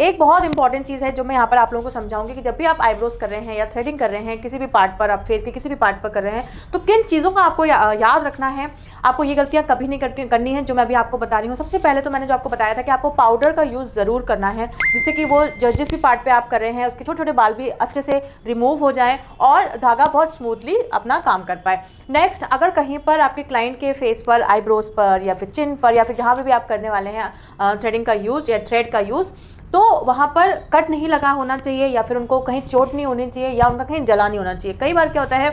एक बहुत इंपॉर्टेंट चीज़ है जो मैं यहाँ पर आप लोगों को समझाऊंगी कि जब भी आप आईब्रोज कर रहे हैं या थ्रेडिंग कर रहे हैं किसी भी पार्ट पर, आप फेस के किसी भी पार्ट पर कर रहे हैं, तो किन चीज़ों का आपको याद रखना है। आपको ये गलतियाँ कभी नहीं करनी है जो मैं अभी आपको बता रही हूँ। सबसे पहले तो मैंने जो आपको बताया था कि आपको पाउडर का यूज़ ज़रूर करना है, जिससे कि वो जिस भी पार्ट पे आप कर रहे हैं उसके छोटे छोटे बाल भी अच्छे से रिमूव हो जाएं और धागा बहुत स्मूथली अपना काम कर पाए। नेक्स्ट, अगर कहीं पर आपके क्लाइंट के फेस पर, आईब्रोज पर या फिर चिन पर या फिर जहाँ पे भी आप करने वाले हैं थ्रेडिंग का यूज़ या थ्रेड का यूज़, तो वहाँ पर कट नहीं लगा होना चाहिए या फिर उनको कहीं चोट नहीं होनी चाहिए या उनका कहीं जला नहीं होना चाहिए। कई बार क्या होता है,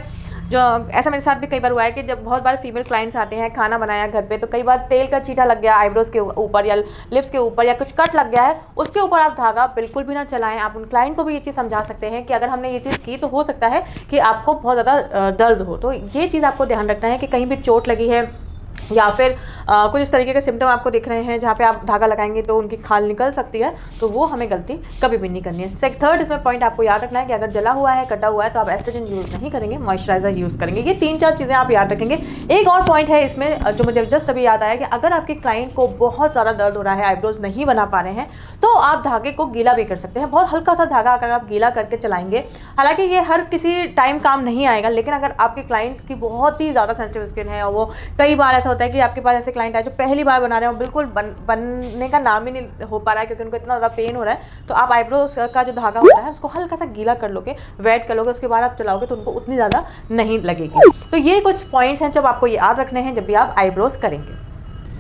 जो ऐसा मेरे साथ भी कई बार हुआ है कि जब बहुत बार फीमेल क्लाइंट्स आते हैं, खाना बनाया घर पे, तो कई बार तेल का छींटा लग गया आईब्रोज के ऊपर या लिप्स के ऊपर या कुछ कट लग गया है, उसके ऊपर आप धागा बिल्कुल भी ना चलाएं। आप उन क्लाइंट को भी ये चीज़ समझा सकते हैं कि अगर हमने ये चीज़ की तो हो सकता है कि आपको बहुत ज़्यादा दर्द हो। तो ये चीज़ आपको ध्यान रखना है कि कहीं भी चोट लगी है या फिर कुछ इस तरीके के सिम्टम आपको दिख रहे हैं जहाँ पे आप धागा लगाएंगे तो उनकी खाल निकल सकती है, तो वो हमें गलती कभी भी नहीं करनी है। थर्ड इसमें पॉइंट आपको याद रखना है कि अगर जला हुआ है, कटा हुआ है, तो आप एस्ट्रोजन यूज़ नहीं करेंगे, मॉइस्चराइजर यूज़ करेंगे। ये 3-4 चीज़ें आप याद रखेंगे। एक और पॉइंट है इसमें जो मुझे जस्ट अभी याद आया कि अगर आपके क्लाइंट को बहुत ज़्यादा दर्द हो रहा है, आईब्रोज नहीं बना पा रहे हैं, तो आप धागे को गीला भी कर सकते हैं। बहुत हल्का सा धागा अगर आप गीला करके चलाएंगे, हालांकि ये हर किसी टाइम काम नहीं आएगा, लेकिन अगर आपके क्लाइंट की बहुत ही ज़्यादा सेंसिटिव स्किन है और वो कई बार ऐसा होता है कि आपके पास ऐसे क्लाइंट है जो पहली बार बना रहे हो, बिल्कुल बनने का नाम ही नहीं हो पा रहा है क्योंकि उनको इतना ज़्यादा पेन हो रहा है, तो आप आईब्रोज का जो धागा होता है उसको हल्का सा गीला कर लोगे, वेट कर लोगे, उसके बाद आप चलाओगे तो उनको उतनी ज़्यादा नहीं लगेगी। तो ये कुछ पॉइंट्स हैं जब आपको याद रखने हैं जब भी आप आईब्रोज करेंगे।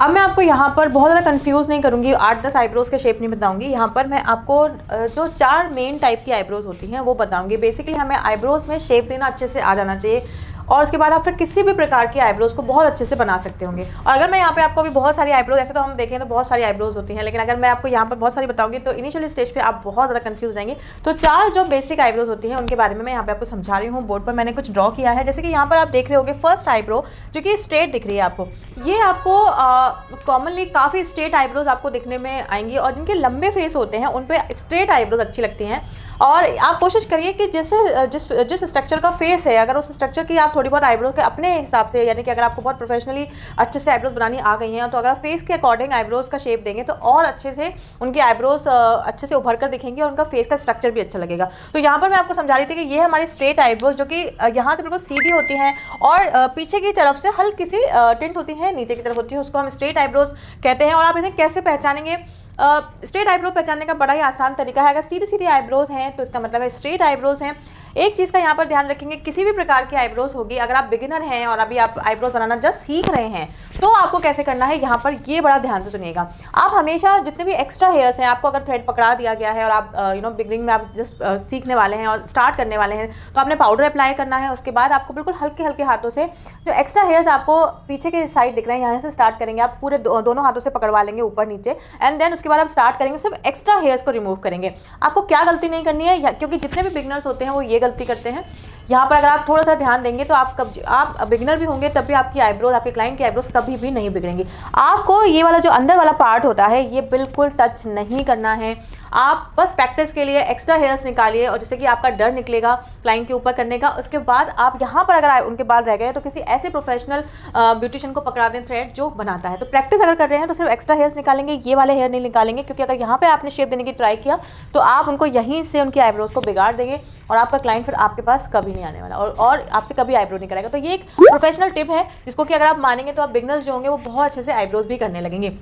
अब मैं आपको यहाँ पर बहुत ज़्यादा कंफ्यूज नहीं करूँगी, 8-10 आईब्रोज के शेप नहीं बताऊँगी। यहाँ पर मैं आपको जो 4 मेन टाइप की आईब्रोज होती हैं वो बताऊँगी। बेसिकली हमें आईब्रोज में शेप देना अच्छे से आ जाना चाहिए और उसके बाद आप फिर किसी भी प्रकार की आईब्रोज को बहुत अच्छे से बना सकते होंगे। और अगर मैं यहाँ पे आपको अभी बहुत सारी आईब्रोज, ऐसे तो हम देखें तो बहुत सारी आईब्रोज होती हैं, लेकिन अगर मैं आपको यहाँ पर बहुत सारी बताऊंगी तो इनिशियल स्टेज पे आप बहुत ज़्यादा कंफ्यूज जाएंगे। तो 4 जो बेसिक आईब्रोज होती हैं उनके बारे में मैं यहाँ पे आपको समझा रही हूँ। बोर्ड पर मैंने कुछ ड्रॉ किया है, जैसे कि यहाँ पर आप देख रहे होंगे फर्स्ट आईब्रो जो कि स्ट्रेट दिख रही है आपको, ये आपको कॉमनली काफ़ी स्ट्रेट आईब्रोज आपको दिखने में आएंगी और जिनके लंबे फेस होते हैं उन पर स्ट्रेट आईब्रोज अच्छी लगती हैं। और आप कोशिश करिए कि जिस स्ट्रक्चर का फेस है, अगर उस स्ट्रक्चर की आप थोड़ी बहुत आईब्रोज के अपने हिसाब से, यानी कि अगर आपको बहुत प्रोफेशनली अच्छे से आईब्रोज बनानी आ गई हैं, तो अगर आप फेस के अकॉर्डिंग आईब्रोज का शेप देंगे तो और अच्छे से उनकी आईब्रोज अच्छे से उभर कर दिखेंगी और उनका फेस का स्ट्रक्चर भी अच्छा लगेगा। तो यहाँ पर मैं आपको समझा रही थी कि ये हमारी स्ट्रेट आईब्रोज जो कि यहाँ से बिल्कुल सीधी होती हैं और पीछे की तरफ से हल्की सी टिंट होती है, नीचे की तरफ होती है, उसको हम स्ट्रेट आईब्रोज कहते हैं। और आप इन्हें कैसे पहचानेंगे? स्ट्रेट आईब्रो पहचानने का बड़ा ही आसान तरीका है। अगर सीधी सीधी आईब्रोज हैं तो इसका मतलब है स्ट्रेट आईब्रोज हैं। एक चीज़ का यहाँ पर ध्यान रखेंगे, किसी भी प्रकार की आईब्रोज होगी, अगर आप बिगिनर हैं और अभी आप आईब्रोज बनाना जस्ट सीख रहे हैं तो आपको कैसे करना है, यहाँ पर ये बड़ा ध्यान से सुनिएगा। आप हमेशा जितने भी एक्स्ट्रा हेयर्स हैं, आपको अगर थ्रेड पकड़ा दिया गया है और आप बिगिनिंग में आप जस्ट सीखने वाले हैं और स्टार्ट करने वाले हैं, तो आपने पाउडर अप्लाई करना है। उसके बाद आपको बिल्कुल हल्के हल्के हाथों से जो एक्स्ट्रा हेयर्स आपको पीछे के साइड दिख रहे हैं, यहाँ से स्टार्ट करेंगे। आप पूरे दोनों हाथों से पकड़वा लेंगे ऊपर नीचे, एंड देन उसके बाद आप स्टार्ट करेंगे, सिर्फ एक्स्ट्रा हेयर्स को रिमूव करेंगे। आपको क्या गलती नहीं करनी है, क्योंकि जितने भी बिगिनर्स होते हैं वो ये गलती करते हैं। यहाँ पर अगर आप थोड़ा सा ध्यान देंगे तो आप बिगिनर भी होंगे तब भी आपकी आईब्रोज, आपके क्लाइंट की आईब्रोज कभी भी नहीं बिगड़ेंगी। आपको ये वाला जो अंदर वाला पार्ट होता है ये बिल्कुल टच नहीं करना है। आप बस प्रैक्टिस के लिए एक्स्ट्रा हेयर्स निकालिए और जिससे कि आपका डर निकलेगा क्लाइंट के ऊपर करने का। उसके बाद आप यहाँ पर अगर उनके बाल रह गए तो किसी ऐसे प्रोफेशनल ब्यूटिशियन को पकड़ा दें थ्रेड जो बनाता है। तो प्रैक्टिस अगर कर रहे हैं तो सिर्फ एक्स्ट्रा हेयर्स निकालेंगे, ये वाले हेयर नहीं निकालेंगे, क्योंकि अगर यहाँ पे आपने शेप देने की ट्राई किया तो आप उनको यहीं से उनकी आईब्रोज को बिगाड़ देंगे और आपका क्लाइंट फिर आपके पास कभी नहीं आने वाला और आपसे कभी आईब्रो नहीं कराएगा। तो ये एक प्रोफेशनल टिप है जिसको कि अगर आप मानेंगे तो आप बिगनर्स जो होंगे वो बहुत अच्छे से आईब्रोज भी करने लगेंगे।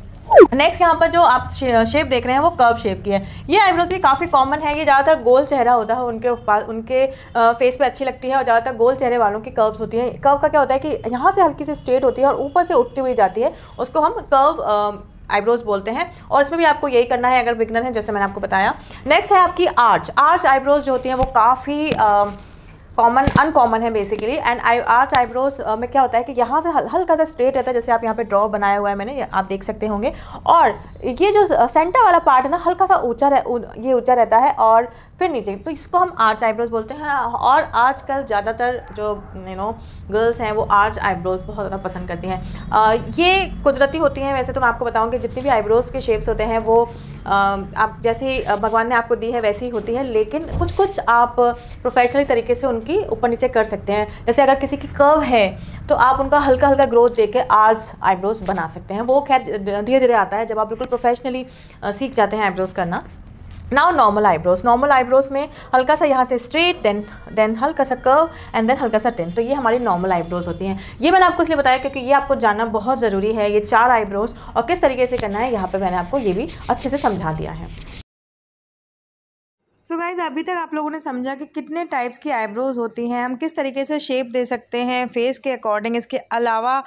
नेक्स्ट यहाँ पर जो आप शेप देख रहे हैं वो कर्व शेप की है। ये आईब्रोज भी काफ़ी कॉमन है। ये ज़्यादातर गोल चेहरा होता है उनके फेस पे अच्छी लगती है और ज़्यादातर गोल चेहरे वालों की कर्व्स होती हैं। कर्व का क्या होता है कि यहाँ से हल्की सी स्ट्रेट होती है और ऊपर से उठती हुई जाती है, उसको हम कर्व आईब्रोज बोलते हैं। और इसमें भी आपको यही करना है अगर बिगनर है, जैसे मैंने आपको बताया। नेक्स्ट है आपकी आर्च आईब्रोज जो होती हैं वो काफ़ी अनकॉमन है बेसिकली। एंड आर्च आईब्रोज में क्या होता है कि यहाँ से हल्का सा स्ट्रेट रहता है, जैसे आप यहाँ पे ड्रॉ बनाया हुआ है मैंने, आप देख सकते होंगे। और ये जो सेंटर वाला पार्ट है ना, हल्का सा ऊंचा रहता है और फिर नीचे, तो इसको हम आर्च आईब्रोज बोलते हैं। और आजकल ज़्यादातर जो गर्ल्स हैं वो आर्च आईब्रोज बहुत ज़्यादा पसंद करती हैं। ये कुदरती होती हैं। वैसे तो मैं आपको बताऊँ कि जितने भी आईब्रोज के शेप्स होते हैं वो आप जैसे भगवान ने आपको दी है वैसी ही होती है, लेकिन कुछ आप प्रोफेशनली तरीके से उनकी ऊपर नीचे कर सकते हैं। जैसे अगर किसी की कर्व है तो आप उनका हल्का हल्का ग्रोथ देके आर्च आईब्रोज बना सकते हैं। वो खैर धीरे धीरे आता है जब आप बिल्कुल प्रोफेशनली सीख जाते हैं आईब्रोज करना। Now normal eyebrows. Normal eyebrows में हल्का सा यहाँ से स्ट्रेट, देन हल्का सा कर्व एंड देन हल्का सा टिन। तो ये हमारी नॉर्मल आईब्रोज होती हैं। ये मैंने आपको इसलिए बताया क्योंकि ये आपको जानना बहुत ज़रूरी है, ये 4 आईब्रोज और किस तरीके से करना है, यहाँ पे मैंने आपको ये भी अच्छे से समझा दिया है। सो गाइज, अभी तक आप लोगों ने समझा कि कितने टाइप्स की आईब्रोज होती हैं, हम किस तरीके से शेप दे सकते हैं फेस के अकॉर्डिंग। इसके अलावा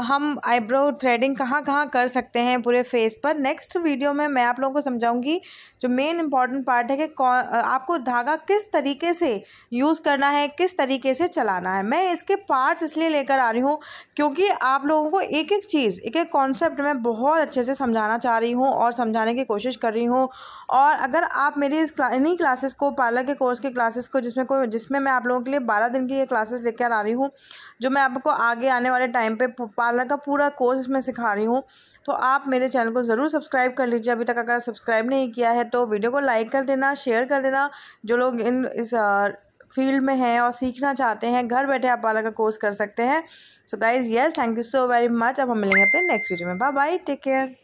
हम आईब्रो थ्रेडिंग कहाँ कहाँ कर सकते हैं पूरे फेस पर। नेक्स्ट वीडियो में मैं आप लोगों को समझाऊंगी जो मेन इंपॉर्टेंट पार्ट है कि आपको धागा किस तरीके से यूज़ करना है, किस तरीके से चलाना है। मैं इसके पार्ट्स इसलिए लेकर आ रही हूँ क्योंकि आप लोगों को एक एक चीज़, एक एक कॉन्सेप्ट मैं बहुत अच्छे से समझाना चाह रही हूँ और समझाने की कोशिश कर रही हूँ। और अगर आप मेरी इन्हीं क्लासेस को, पार्लर के कोर्स की क्लासेस को, जिसमें मैं आप लोगों के लिए 12 दिन की ये क्लासेस लेकर आ रही हूँ, जो मैं आपको आगे आने वाले टाइम पे पार्लर का पूरा कोर्स इसमें सिखा रही हूँ, तो आप मेरे चैनल को ज़रूर सब्सक्राइब कर लीजिए। अभी तक अगर सब्सक्राइब नहीं किया है तो वीडियो को लाइक कर देना, शेयर कर देना। जो लोग इस फील्ड में हैं और सीखना चाहते हैं, घर बैठे आप पार्लर का कोर्स कर सकते हैं। So guys, yes, thank you so very much. अब हम मिलेंगे अपने नेक्स्ट वीडियो में। Bye bye, take care.